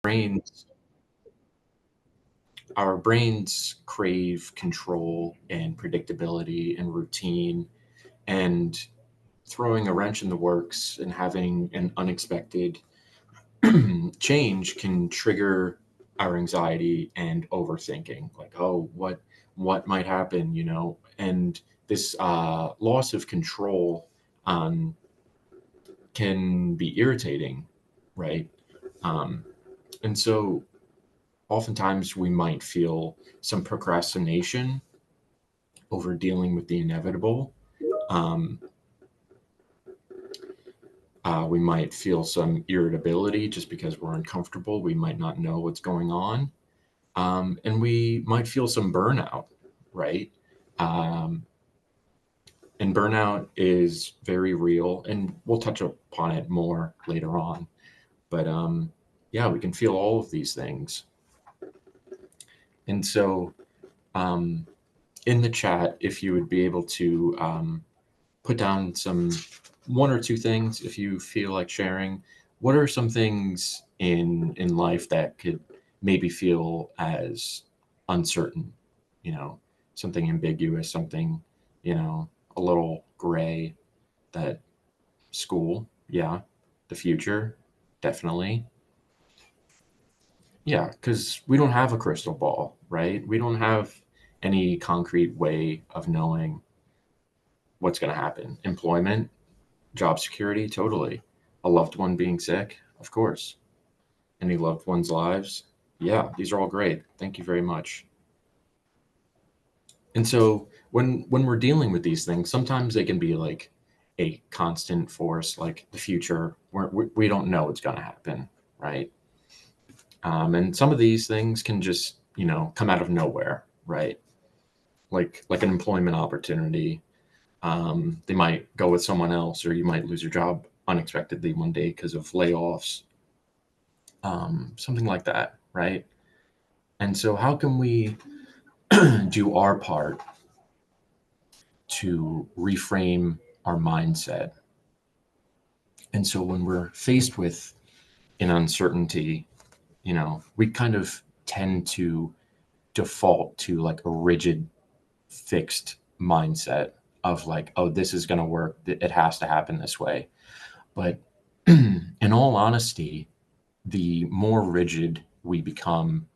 brains our brains crave control and predictability and routine, and throwing a wrench in the works and having an unexpected change can trigger our anxiety and overthinking, like, oh, what might happen, and this loss of control um, can be irritating, right? um, and so oftentimes we might feel some procrastination over dealing with the inevitable. Um, we might feel some irritability just because we're uncomfortable. We might not know what's going on. And we might feel some burnout, right? Um, and burnout is very real, and we'll touch upon it more later on. But yeah, we can feel all of these things. And so um, in the chat, if you would be able to put down some one or two things, if you feel like sharing, what are some things in life that could maybe feel as uncertain, you know, something ambiguous, something, a little gray, that school, yeah, the future, definitely. Yeah, because we don't have a crystal ball, right? We don't have any concrete way of knowing what's going to happen. Employment, job security, totally. A loved one being sick, of course. Any loved ones' lives, yeah, these are all great. Thank you very much. And so when we're dealing with these things, sometimes they can be like a constant force, like the future. We don't know what's going to happen, right? And some of these things can just come out of nowhere, right? Like an employment opportunity. They might go with someone else, or you might lose your job unexpectedly one day because of layoffs, something like that, right? And so, how can we do our part to reframe our mindset? And so, when we're faced with an uncertainty, we kind of tend to default to like a rigid, fixed mindset of like, oh, this is going to work. It has to happen this way. But in all honesty, the more rigid we become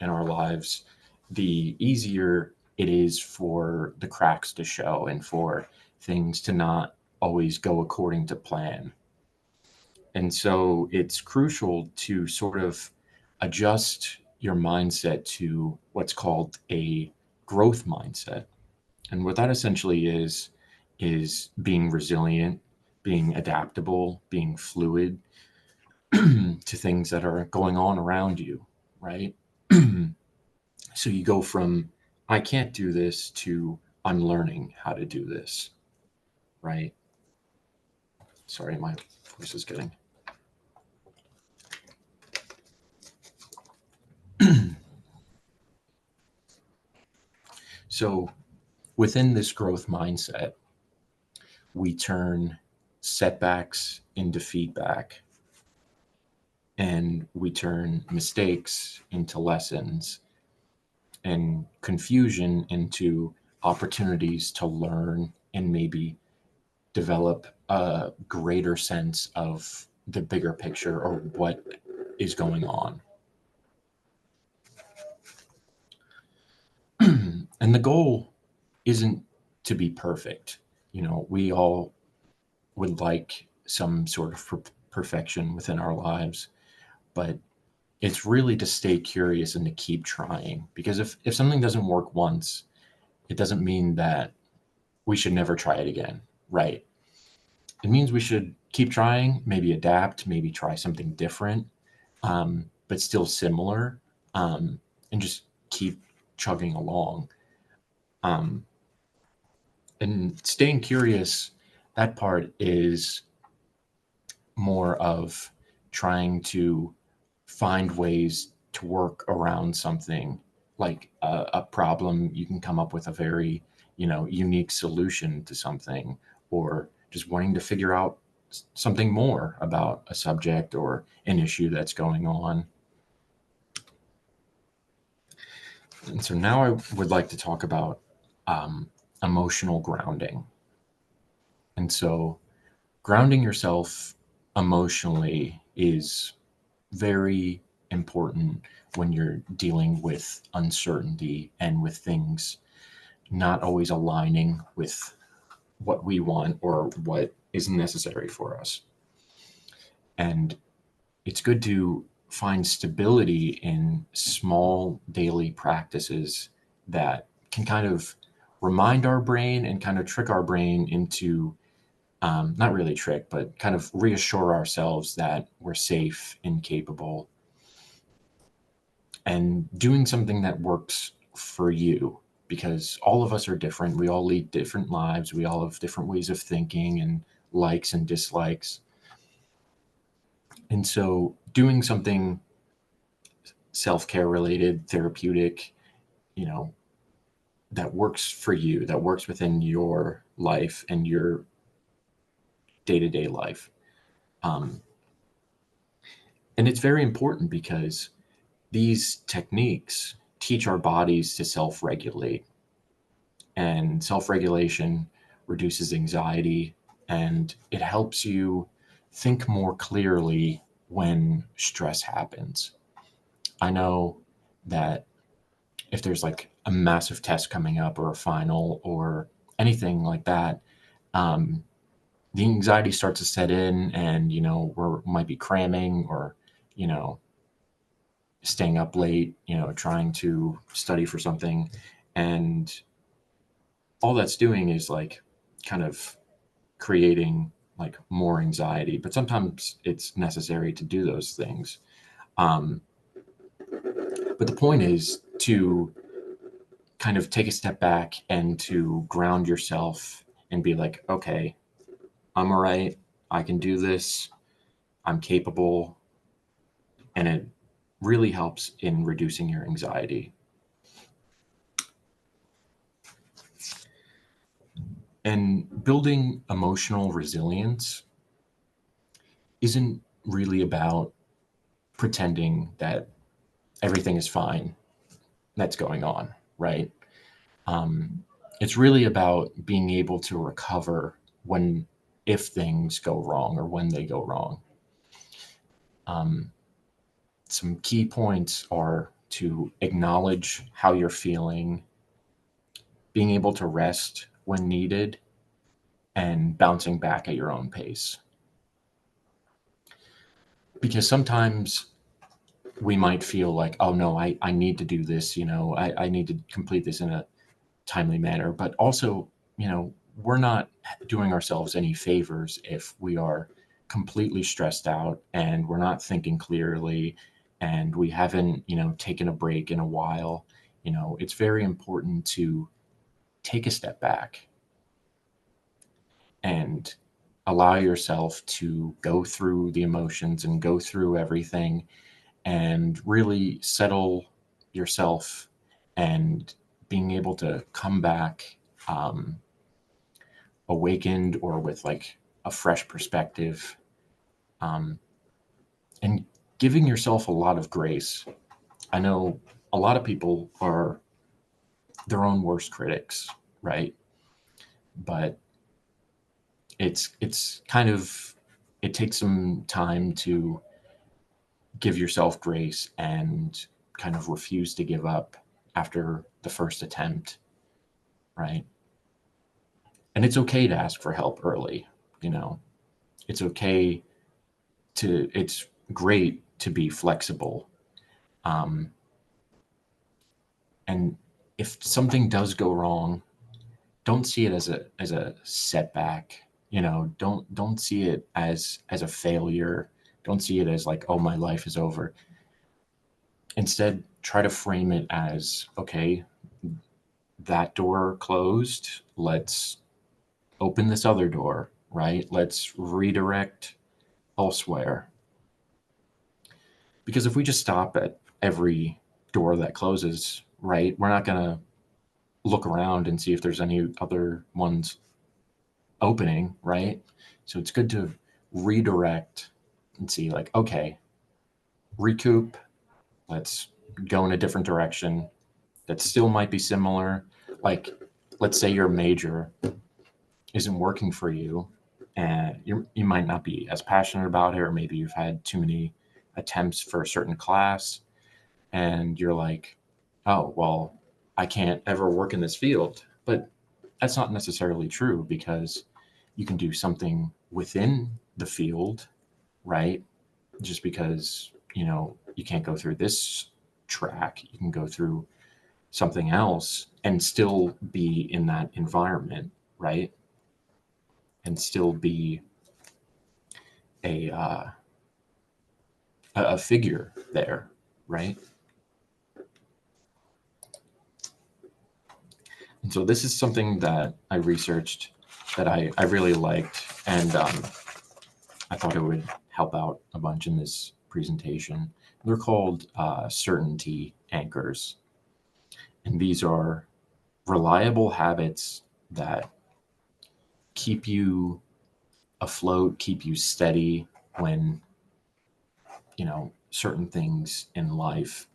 in our lives, the easier it is for the cracks to show and for things to not always go according to plan. And so it's crucial to sort of adjust your mindset to what's called a growth mindset. And what that essentially is being resilient, being adaptable, being fluid to things that are going on around you, right? So you go from I can't do this to I'm learning how to do this, right? Sorry, my voice is getting. So within this growth mindset, we turn setbacks into feedback, and we turn mistakes into lessons, and confusion into opportunities to learn and maybe develop a greater sense of the bigger picture or what is going on. And the goal isn't to be perfect. We all would like some sort of perfection within our lives, but it's really to stay curious and to keep trying, because if something doesn't work once, it doesn't mean that we should never try it again, right? It means we should keep trying, maybe adapt, maybe try something different, but still similar, and just keep chugging along. Um, and staying curious, that part is more of trying to find ways to work around something, like a problem. You can come up with a very unique solution to something, or just wanting to figure out something more about a subject or an issue that's going on. And so now I would like to talk about emotional grounding. And so grounding yourself emotionally is very important when you're dealing with uncertainty and with things not always aligning with what we want or what is necessary for us. And it's good to find stability in small daily practices that can kind of remind our brain and kind of trick our brain into not really trick, but kind of reassure ourselves that we're safe and capable and doing something that works for you, because all of us are different. We all lead different lives. We all have different ways of thinking and likes and dislikes. And so doing something self-care related, therapeutic, you know, that works for you, that works within your life and your day-to-day life. Um, and it's very important because these techniques teach our bodies to self-regulate, and self-regulation reduces anxiety, and it helps you think more clearly when stress happens. I know that if there's like a massive test coming up or a final or anything like that, um, the anxiety starts to set in, and we might be cramming or you know staying up late, trying to study for something, and all that's doing is like kind of creating like more anxiety. But sometimes it's necessary to do those things. Um, but the point is to kind of take a step back and to ground yourself and be like, okay, I'm all right. I can do this. I'm capable. And it really helps in reducing your anxiety. And building emotional resilience isn't really about pretending that everything is fine that's going on, right? Um, it's really about being able to recover when, if things go wrong or when they go wrong. Um, some key points are to acknowledge how you're feeling, being able to rest when needed, and bouncing back at your own pace. Because sometimes we might feel like, oh no, I need to do this, I need to complete this in a timely manner. But also, we're not doing ourselves any favors if we are completely stressed out and we're not thinking clearly and we haven't, taken a break in a while. It's very important to take a step back and allow yourself to go through the emotions and go through everything and really settle yourself, and being able to come back um, awakened or with like a fresh perspective, um, and giving yourself a lot of grace. I know a lot of people are their own worst critics, right? But it's kind of, it takes some time to give yourself grace and kind of refuse to give up after the first attempt, right? And it's okay to ask for help early, you know. It's okay it's great to be flexible. Um, and if something does go wrong, don't see it as a setback. Don't see it as a failure. Don't see it as like, oh, my life is over. Instead, try to frame it as, okay, that door closed. Let's open this other door, right? Let's redirect elsewhere. Because if we just stop at every door that closes, right, we're not going to look around and see if there's any other ones opening, right? So it's good to redirect and see, like, okay, recoup, let's go in a different direction, that still might be similar. Like, let's say your major isn't working for you and you might not be as passionate about it, or maybe you've had too many attempts for a certain class and you're like, oh, well, I can't ever work in this field. But that's not necessarily true, because you can do something within the field, right? Just because, you can't go through this track, you can go through something else and still be in that environment, right? And still be a a figure there, right? And so this is something that I researched that I really liked, and I thought it would help out a bunch in this presentation. They're called certainty anchors. And these are reliable habits that keep you afloat, keep you steady when, certain things in life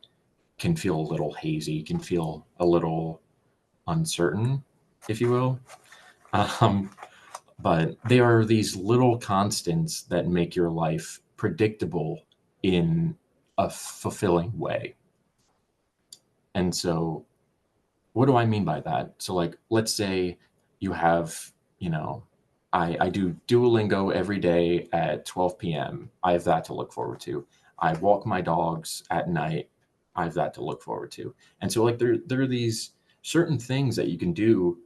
can feel a little hazy, can feel a little uncertain, if you will. Um, but they are these little constants that make your life predictable in a fulfilling way. And so, what do I mean by that? So, like, let's say you have, you know, I do Duolingo every day at 12 p.m. I have that to look forward to. I walk my dogs at night. I have that to look forward to. And so, like, there are these certain things that you can do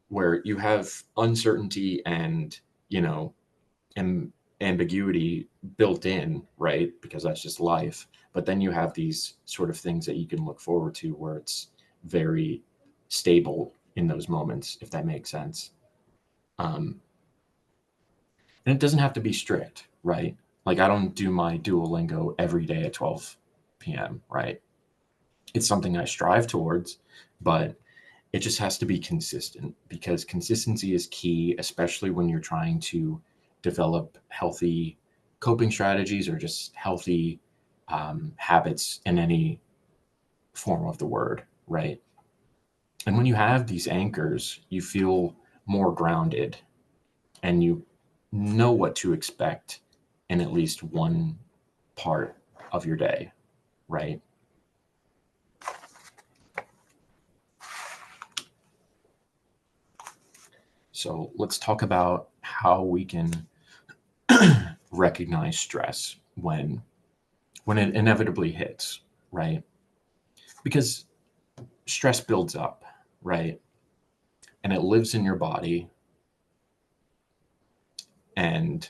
where you have uncertainty and, you know, am, ambiguity built in, right? Because that's just life. But then you have these sort of things that you can look forward to where it's very stable in those moments, if that makes sense. Um, and it doesn't have to be strict, right? Like, I don't do my Duolingo every day at 12 p.m., right? It's something I strive towards, but it just has to be consistent, because consistency is key, especially when you're trying to develop healthy coping strategies or just healthy habits in any form of the word, right? And when you have these anchors, you feel more grounded and you know what to expect in at least one part of your day, right? So let's talk about how we can recognize stress when it inevitably hits, right? Because stress builds up, right? And it lives in your body, and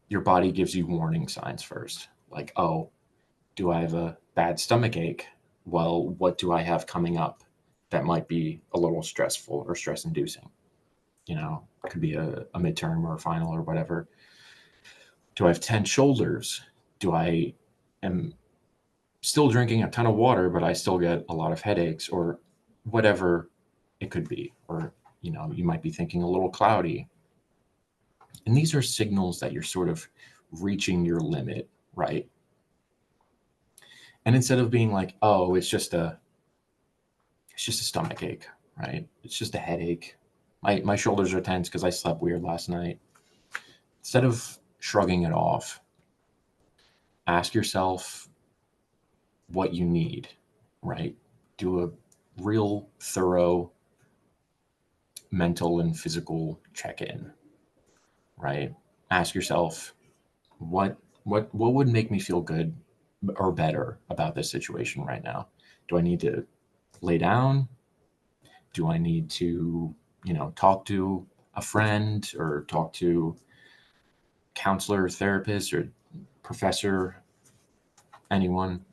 your body gives you warning signs first. Like, oh, do I have a bad stomach ache? Well, what do I have coming up that might be a little stressful or stress inducing? It could be a midterm or a final or whatever. Do I have tense shoulders? Do I am still drinking a ton of water, but I still get a lot of headaches, or whatever it could be? Or, you might be thinking a little cloudy. And these are signals that you're sort of reaching your limit, right? And instead of being like, oh, it's just a stomach ache, right? It's just a headache. My shoulders are tense because I slept weird last night. Instead of shrugging it off, ask yourself what you need, right? Do a real thorough mental and physical check-in, right? Ask yourself what would make me feel good or better about this situation right now. Do I need to lay down? Do I need to, talk to a friend or talk to counselor, therapist, or professor, anyone?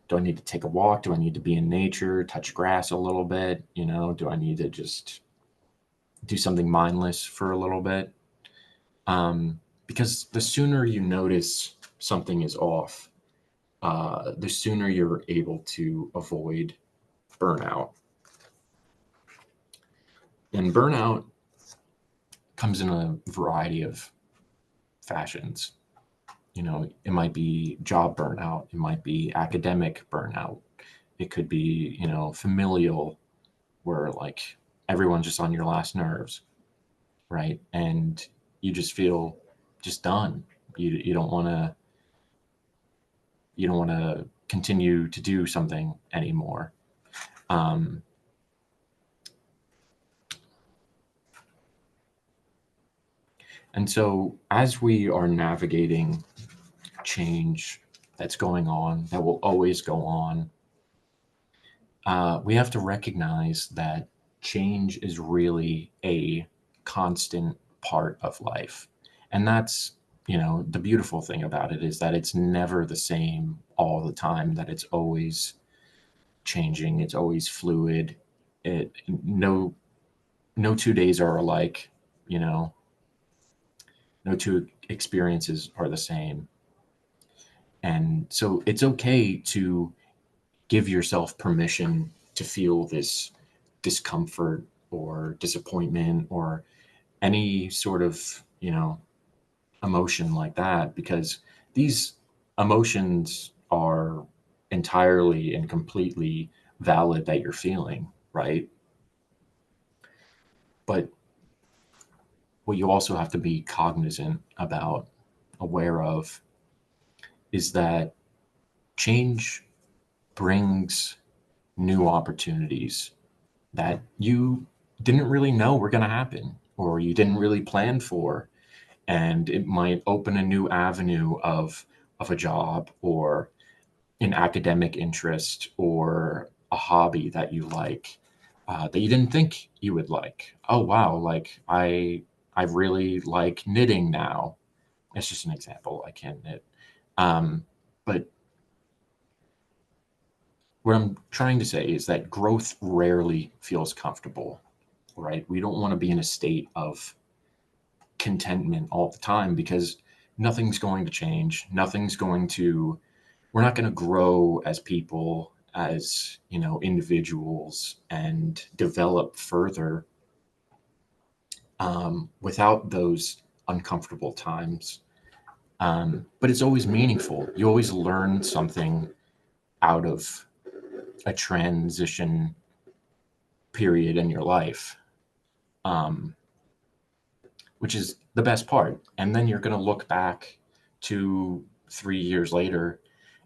Do I need to take a walk? Do I need to be in nature, touch grass a little bit? Do I need to just do something mindless for a little bit? Because the sooner you notice something is off, the sooner you're able to avoid burnout. And burnout comes in a variety of fashions. It might be job burnout, it might be academic burnout, It could be, familial, where like everyone's just on your last nerves, right? And you just feel just done. You don't want to continue to do something anymore. Um, and so as we are navigating change that's going on, that will always go on, we have to recognize that change is really a constant part of life. And that's, the beautiful thing about it is that it's never the same all the time, that it's always changing, it's always fluid. It no 2 days are alike, you know, no two experiences are the same. And so it's okay to give yourself permission to feel this discomfort or disappointment or any sort of, emotion like that, because these emotions are entirely and completely valid that you're feeling, right? But what you also have to be cognizant about, aware of, is that change brings new opportunities that you didn't really know were going to happen or you didn't really plan for. And it might open a new avenue of a job or an academic interest or a hobby that you like, that you didn't think you would like. Oh wow, like I really like knitting now. It's just an example. I can't knit. But what I'm trying to say is that growth rarely feels comfortable, right? We don't want to be in a state of contentment all the time, because nothing's going to change. We're not going to grow as people, as, individuals, and develop further, without those uncomfortable times. But it's always meaningful. You always learn something out of a transition period in your life, um, which is the best part. And then you're going to look back 2-3 years later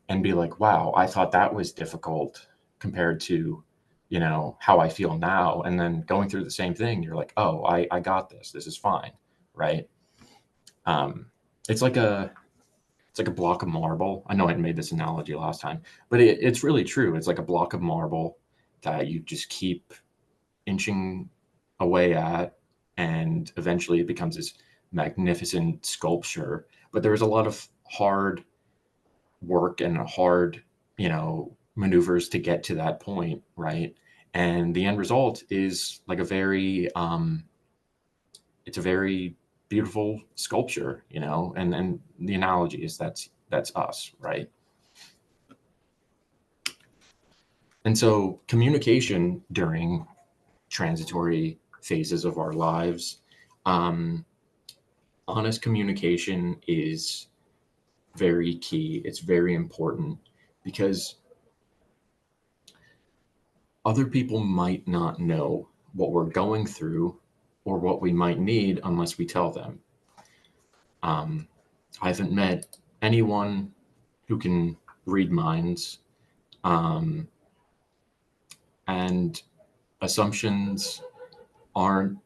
and be like, wow, I thought that was difficult compared to, how I feel now. And then going through the same thing, you're like, oh, I got this. This is fine. Right. Um, it's like a block of marble. I know I made this analogy last time, but it's really true. It's like a block of marble that you just keep inching away at, and eventually it becomes this magnificent sculpture. But there's a lot of hard work and hard, maneuvers to get to that point, right? And the end result is like it's a very beautiful sculpture, and the analogy is that's us, right? And so communication during transitory phases of our lives, um, honest communication is very key. It's very important, because other people might not know what we're going through or what we might need unless we tell them. Um, I haven't met anyone who can read minds, um, and assumptions aren't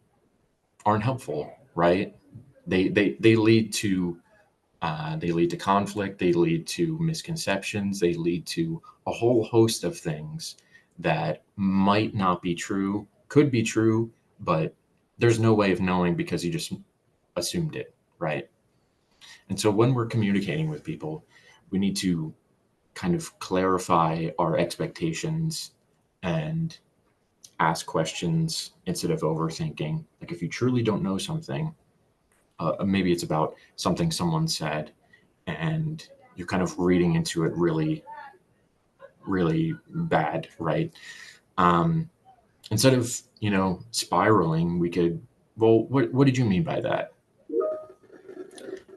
aren't helpful, right? They lead to conflict. They lead to misconceptions. They lead to a whole host of things that might not be true, could be true, but there's no way of knowing because you just assumed it, right? And so when we're communicating with people, we need to kind of clarify our expectations and ask questions instead of overthinking. Like if you truly don't know something, maybe it's about something someone said, and you're kind of reading into it really, really bad, right? Um, Instead of, spiraling, we could, well, what did you mean by that?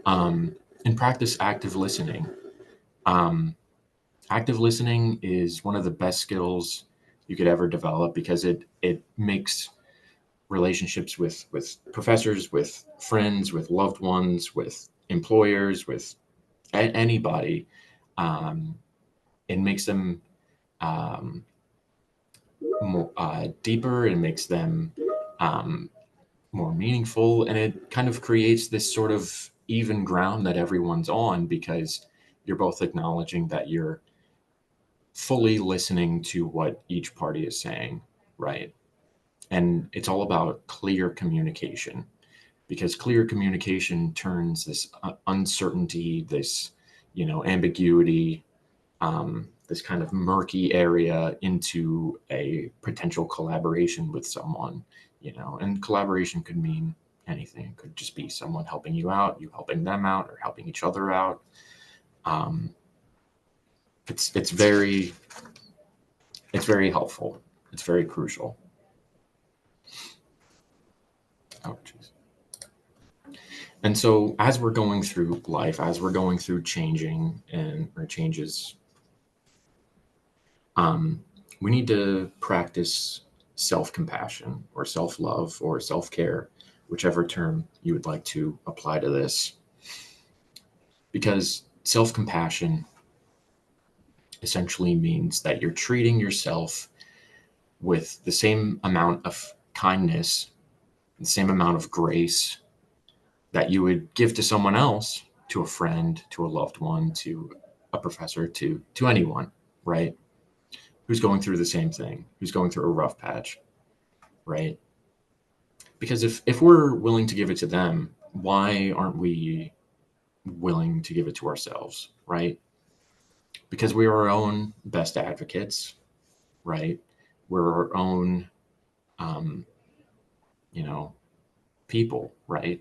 And practice active listening. Um, Active listening is one of the best skills you could ever develop because it makes relationships with professors, with friends, with loved ones, with employers, with anybody. Um, it makes them um, more deeper. It makes them um, more meaningful, and it kind of creates this sort of even ground that everyone's on because you're both acknowledging that you're fully listening to what each party is saying, right? And it's all about clear communication because clear communication turns this uncertainty, this, ambiguity, this kind of murky area into a potential collaboration with someone, and collaboration could mean anything. It could just be someone helping you out, you helping them out, or helping each other out. Um, it's very helpful. It's very crucial. Oh, jeez. And so as we're going through life, as we're going through changing and or changes, um, we need to practice self-compassion or self-love or self-care, whichever term you would like to apply to this. Because self-compassion essentially means that you're treating yourself with the same amount of kindness, the same amount of grace that you would give to someone else, to a friend, to a loved one, to a professor, to anyone, right? Who's going through the same thing, who's going through a rough patch, right? Because if we're willing to give it to them, why aren't we willing to give it to ourselves, right? Because we are our own best advocates, right? We're our own, um, you know, people, right?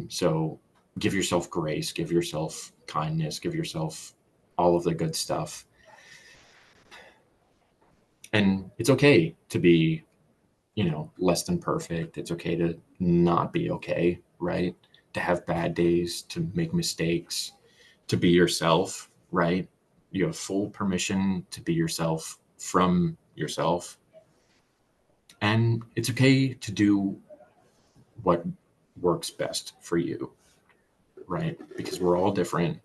So give yourself grace, give yourself kindness, give yourself all of the good stuff. And it's okay to be, less than perfect. It's okay to not be okay, right? To have bad days, to make mistakes, to be yourself, right? You have full permission to be yourself from yourself. And it's okay to do what works best for you, right? Because we're all different.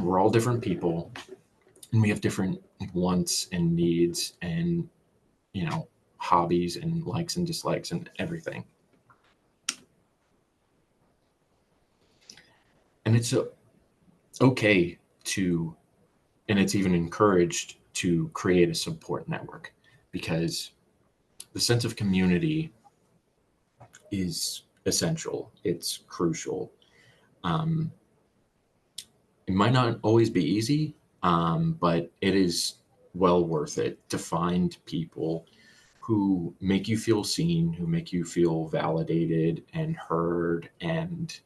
We're all different people and we have different wants and needs and, you know, hobbies and likes and dislikes and everything. And it's okay to, and it's even encouraged to create a support network because the sense of community is essential. It's crucial. Um, it might not always be easy, but it is well worth it to find people who make you feel seen, who make you feel validated and heard and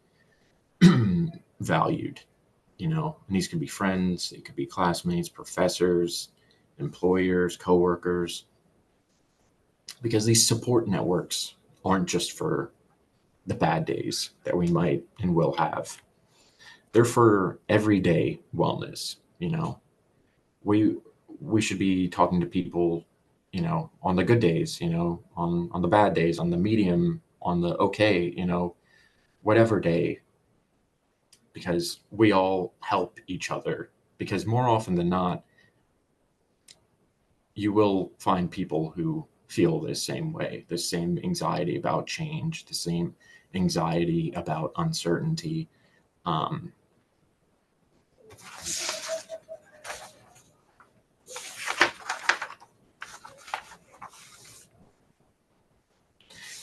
valued. And these could be friends, they could be classmates, professors, employers, coworkers, because these support networks aren't just for the bad days that we might and will have. They're for everyday wellness. We we should be talking to people, on the good days, on the bad days, on the medium, on the okay, whatever day, because we all help each other. Because more often than not, you will find people who feel the same way, the same anxiety about change, the same anxiety about uncertainty. Um,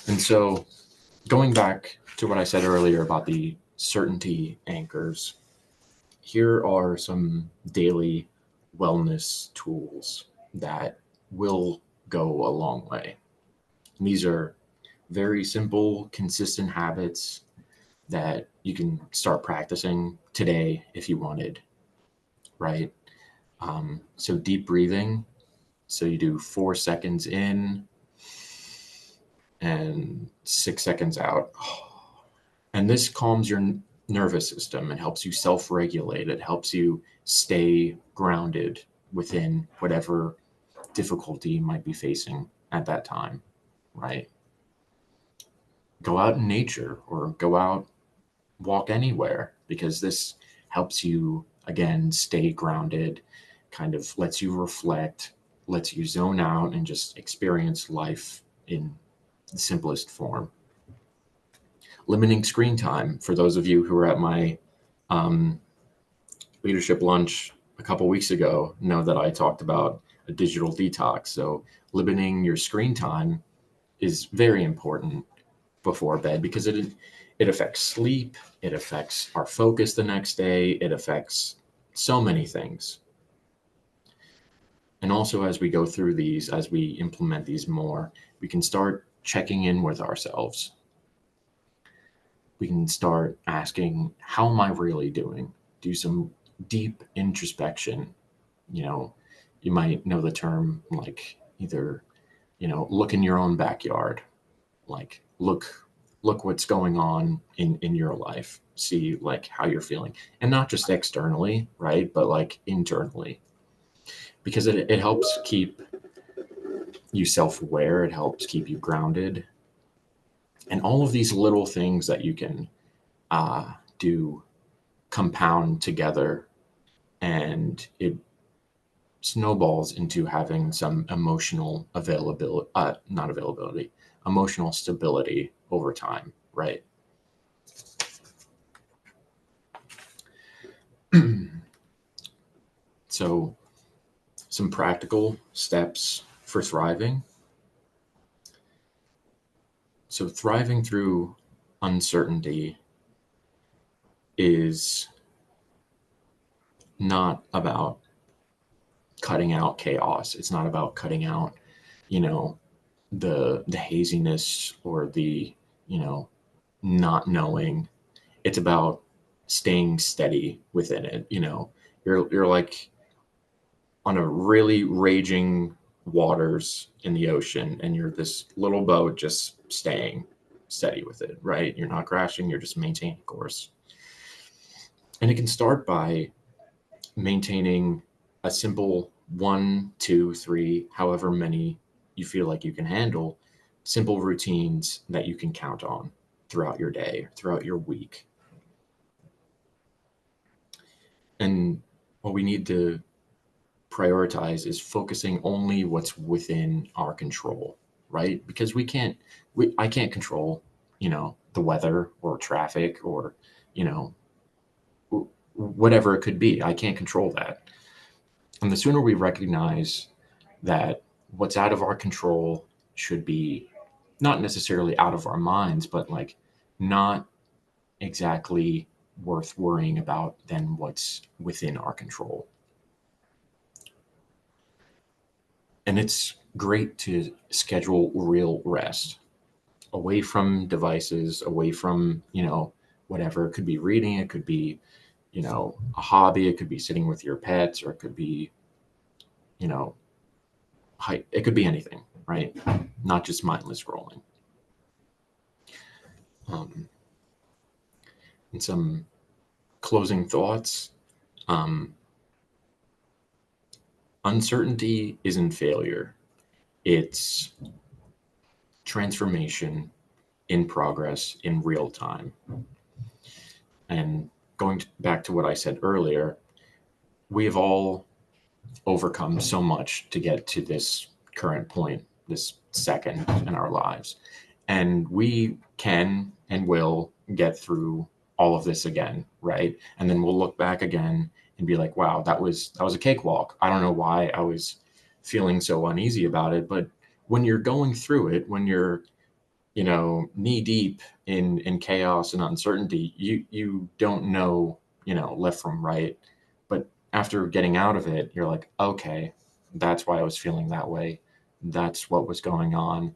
and so, going back to what I said earlier about the certainty anchors, here are some daily wellness tools that will go a long way. And these are very simple, consistent habits that you can start practicing today if you wanted, right? So deep breathing. So you do 4 seconds in and 6 seconds out. And this calms your nervous system. It helps you self regulate. It helps you stay grounded within whatever difficulty you might be facing at that time, right? Go out in nature or go out, walk anywhere, because this helps you, again, stay grounded, kind of lets you reflect, lets you zone out and just experience life in the simplest form. Limiting screen time. For those of you who were at my leadership lunch a couple weeks ago, know that I talked about a digital detox. So limiting your screen time is very important before bed, because it affects sleep, it affects our focus the next day, it affects so many things. And also, as we go through these, as we implement these more, we can start checking in with ourselves. We can start asking, how am I really doing? Do some deep introspection. You might know the term, like, either, look in your own backyard, like look what's going on in your life, see like how you're feeling, and not just externally, right, but like internally, because it helps keep you self-aware, it helps keep you grounded. And all of these little things that you can do compound together, and it snowballs into having some emotional availability, not availability, emotional stability over time, right? So, some practical steps for thriving. So, thriving through uncertainty is not about cutting out chaos. It's not about cutting out, the haziness or the, not knowing. It's about staying steady within it. You're like on a really raging waters in the ocean, and you're this little boat just staying steady with it, right? You're not crashing, you're just maintaining course. And it can start by maintaining a simple 1, 2, 3, however many you feel like you can handle, simple routines that you can count on throughout your day, throughout your week. And what we need to prioritize is focusing only what's within our control, right? Because I can't control, the weather or traffic or, whatever it could be. I can't control that. And the sooner we recognize that what's out of our control should be not necessarily out of our minds, but like not exactly worth worrying about than what's within our control. And it's great to schedule real rest away from devices, away from, whatever. It could be reading, it could be, a hobby, it could be sitting with your pets, or it could be, you know, it could be anything, right? Not just mindless scrolling. And some closing thoughts. Uncertainty isn't failure. It's transformation in progress in real time. And going back to what I said earlier, we have all overcome so much to get to this current point, this second in our lives. And we can and will get through all of this again, right? And then we'll look back again and be like, wow, that was a cakewalk. I don't know why I was feeling so uneasy about it, but when you're going through it, when you're, knee deep in chaos and uncertainty, you don't know, left from right. But after getting out of it, you're like, okay, that's why I was feeling that way. That's what was going on.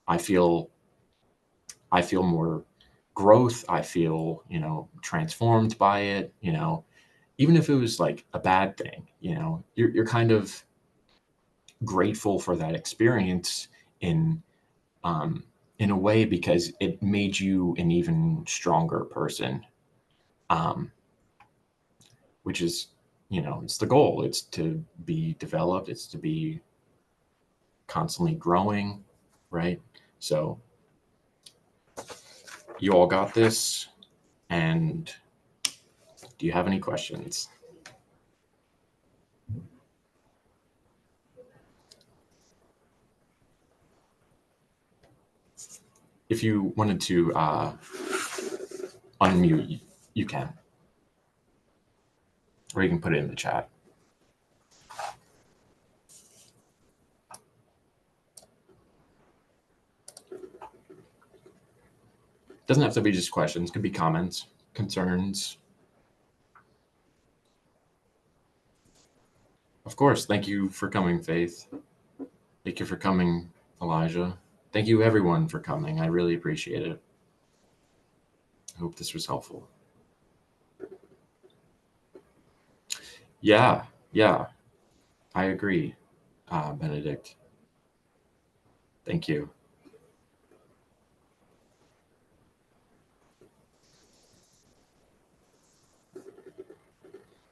I feel more growth. I feel, transformed by it, even if it was like a bad thing, you're kind of grateful for that experience in, in a way, because it made you an even stronger person, which is it's the goal. It's to be developed. It's to be constantly growing, right? So you all got this. And do you have any questions? If you wanted to unmute, you can, or you can put it in the chat. Doesn't have to be just questions. Could be comments, concerns. Of course. Thank you for coming, Faith. Thank you for coming, Elijah. Thank you, everyone, for coming. I really appreciate it. I hope this was helpful. Yeah, I agree, Benedict. Thank you.